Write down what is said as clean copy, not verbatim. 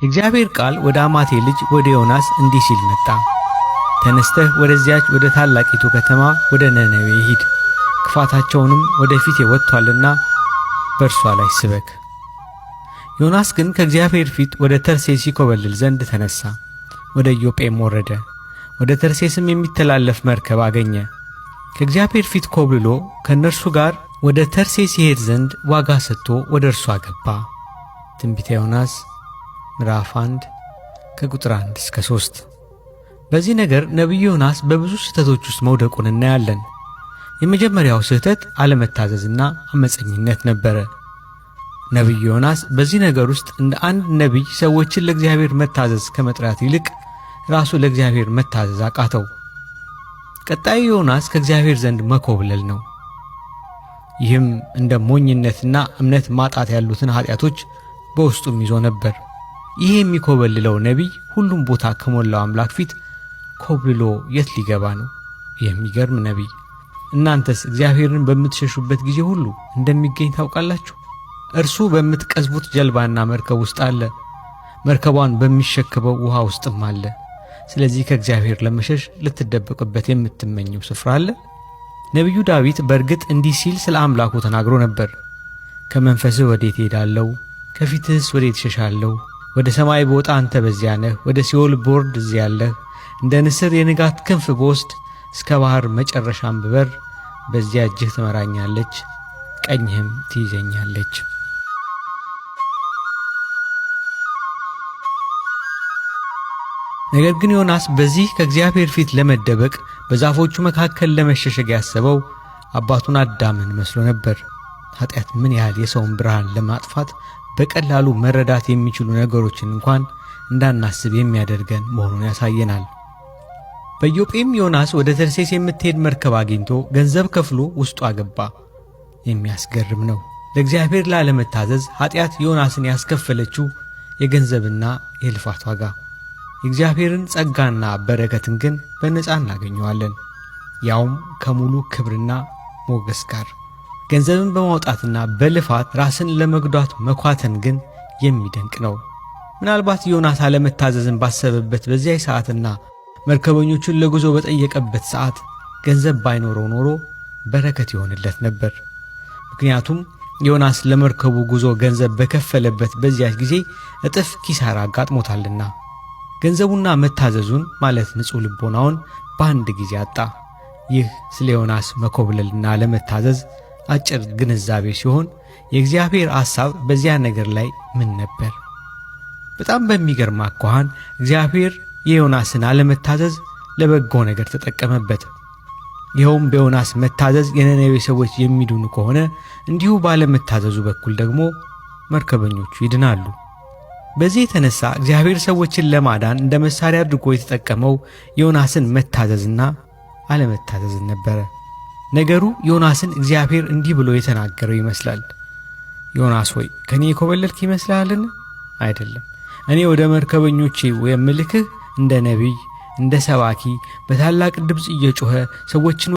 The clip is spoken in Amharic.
የእግዚአብሔር ቃል ወደ አማቴ ልጅ ወደ ዮናስ እንዲህ ሲል መጣ። ተነስተህ ወደዚያች ወደ ታላቂቱ ከተማ ወደ ነነዌ ሂድ፣ ክፋታቸውንም ወደፊቴ ወጥቷልና በእርሷ ላይ ስበክ። ዮናስ ግን ከእግዚአብሔር ፊት ወደ ተርሴስ ይኮበልል ዘንድ ተነሳ። ወደ ኢዮጴም ወረደ። ወደ ተርሴስም የሚተላለፍ መርከብ አገኘ። ከእግዚአብሔር ፊት ኮብልሎ ከእነርሱ ጋር ወደ ተርሴስ ይሄድ ዘንድ ዋጋ ሰጥቶ ወደ እርሷ ገባ። ትንቢተ ዮናስ ምዕራፍ 1 ከቁጥር 1 እስከ 3። በዚህ ነገር ነቢዩ ዮናስ በብዙ ስህተቶች ውስጥ መውደቁን እናያለን። የመጀመሪያው ስህተት አለመታዘዝና አመፀኝነት ነበረ። ነቢዩ ዮናስ በዚህ ነገር ውስጥ እንደ አንድ ነቢይ ሰዎችን ለእግዚአብሔር መታዘዝ ከመጥራት ይልቅ ራሱ ለእግዚአብሔር መታዘዝ አቃተው። ቀጣዩ ዮናስ ከእግዚአብሔር ዘንድ መኮብለል ነው። ይህም እንደ ሞኝነትና እምነት ማጣት ያሉትን ኃጢአቶች በውስጡም ይዞ ነበር። ይህ የሚኮበልለው ነቢይ ሁሉም ቦታ ከሞላው አምላክ ፊት ኮብልሎ የት ሊገባ ነው? የሚገርም ነቢይ። እናንተስ እግዚአብሔርን በምትሸሹበት ጊዜ ሁሉ እንደሚገኝ ታውቃላችሁ። እርሱ በምትቀዝቡት ጀልባና መርከብ ውስጥ አለ፣ መርከቧን በሚሸከመው ውሃ ውስጥም አለ። ስለዚህ ከእግዚአብሔር ለመሸሽ ልትደበቅበት የምትመኘው ስፍራ አለ? ነቢዩ ዳዊት በእርግጥ እንዲህ ሲል ስለ አምላኩ ተናግሮ ነበር። ከመንፈስህ ወዴት እሄዳለሁ? ከፊትህስ ወዴት እሸሻለሁ? ወደ ሰማይ ብወጣ አንተ በዚያ ነህ፣ ወደ ሲኦል ብወርድ እዚያ አለህ። እንደ ንስር የንጋት ክንፍ ብወስድ፣ እስከ ባሕር መጨረሻም ብበር፣ በዚያ እጅህ ትመራኛለች፣ ቀኝህም ትይዘኛለች። ነገር ግን ዮናስ በዚህ ከእግዚአብሔር ፊት ለመደበቅ በዛፎቹ መካከል ለመሸሸግ ያሰበው አባቱን አዳምን መስሎ ነበር። ኃጢአት ምን ያህል የሰውን ብርሃን ለማጥፋት በቀላሉ መረዳት የሚችሉ ነገሮችን እንኳን እንዳናስብ የሚያደርገን መሆኑን ያሳየናል። በኢዮጴም ዮናስ ወደ ተርሴስ የምትሄድ መርከብ አግኝቶ ገንዘብ ከፍሎ ውስጡ አገባ። የሚያስገርም ነው። ለእግዚአብሔር ላለመታዘዝ ኃጢአት ዮናስን ያስከፈለችው የገንዘብና የልፋት ዋጋ። የእግዚአብሔርን ጸጋና በረከትን ግን በነፃ እናገኘዋለን፣ ያውም ከሙሉ ክብርና ሞገስ ጋር። ገንዘብን በማውጣትና በልፋት ራስን ለመጉዳት መኳተን ግን የሚደንቅ ነው። ምናልባት ዮናስ አለመታዘዝን ባሰበበት በዚያ ሰዓትና መርከበኞቹን ለጉዞ በጠየቀበት ሰዓት ገንዘብ ባይኖረው ኖሮ በረከት ይሆንለት ነበር። ምክንያቱም ዮናስ ለመርከቡ ጉዞ ገንዘብ በከፈለበት በዚያች ጊዜ እጥፍ ኪሳራ አጋጥሞታልና። ገንዘቡና መታዘዙን ማለት ንጹሕ ልቦናውን በአንድ ጊዜ አጣ። ይህ ስለ ዮናስ መኮብለልና ለመታዘዝ አጭር ግንዛቤ ሲሆን፣ የእግዚአብሔር ሐሳብ በዚያ ነገር ላይ ምን ነበር? በጣም በሚገርም አኳኋን እግዚአብሔር የዮናስን አለመታዘዝ ለበጎ ነገር ተጠቀመበት። ይኸውም በዮናስ መታዘዝ የነነዌ ሰዎች የሚድኑ ከሆነ እንዲሁ ባለመታዘዙ በኩል ደግሞ መርከበኞቹ ይድናሉ። በዚህ የተነሳ እግዚአብሔር ሰዎችን ለማዳን እንደ መሳሪያ አድርጎ የተጠቀመው ዮናስን መታዘዝና አለመታዘዝን ነበረ። ነገሩ ዮናስን እግዚአብሔር እንዲህ ብሎ የተናገረው ይመስላል። ዮናስ ሆይ ከኔ የኮበለልክ ይመስልሃልን? አይደለም። እኔ ወደ መርከበኞቼ የምልክህ እንደ ነቢይ፣ እንደ ሰባኪ በታላቅ ድምፅ እየጮኸ ሰዎችን